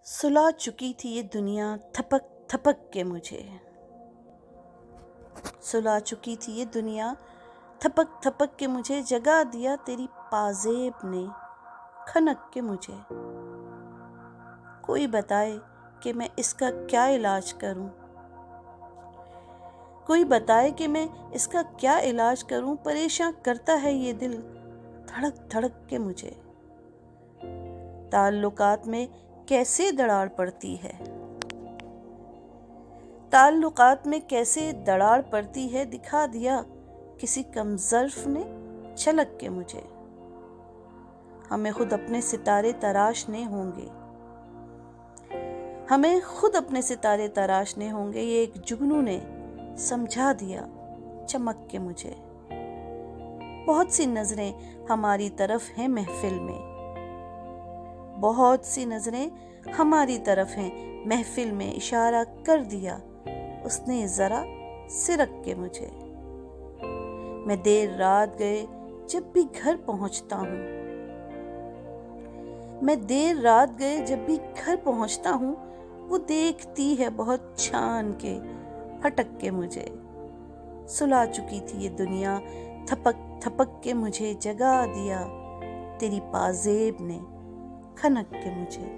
سلا چکی تھی یہ دنیا تھپک تھپک کے مجھے، سلا چکی تھی یہ دنیا تھپک تھپک کے مجھے، جگا دیا تیری پازیب نے کھنک کے مجھے۔ کوئی بتائے کہ میں اس کا کیا علاج کروں، کوئی بتائے کہ میں اس کا کیا علاج کروں، پریشاں کرتا ہے یہ دل دھڑک دھڑک کے مجھے۔ تعلقات میں کیسے دراڑ پڑتی ہے، تعلقات میں کیسے دراڑ پڑتی ہے، دکھا دیا کسی کم ظرف نے چھلک کے مجھے۔ ہمیں خود اپنے ستارے تراشنے ہوں گے، ہمیں خود اپنے ستارے تراشنے ہوں گے، یہ ایک جگنو نے سمجھا دیا چمک کے مجھے۔ بہت سی نظریں ہماری طرف ہیں محفل میں، بہت سی نظریں ہماری طرف ہیں محفل میں، اشارہ کر دیا اس نے ذرا سرک کے مجھے۔ میں دیر رات گئے جب بھی گھر پہنچتا ہوں، میں دیر رات گئے جب بھی گھر پہنچتا ہوں، وہ دیکھتی ہے بہت چھان کے پھٹک کے مجھے۔ سلا چکی تھی یہ دنیا تھپک تھپک کے مجھے، جگا دیا تیری پازیب نے کھنک کے مجھے۔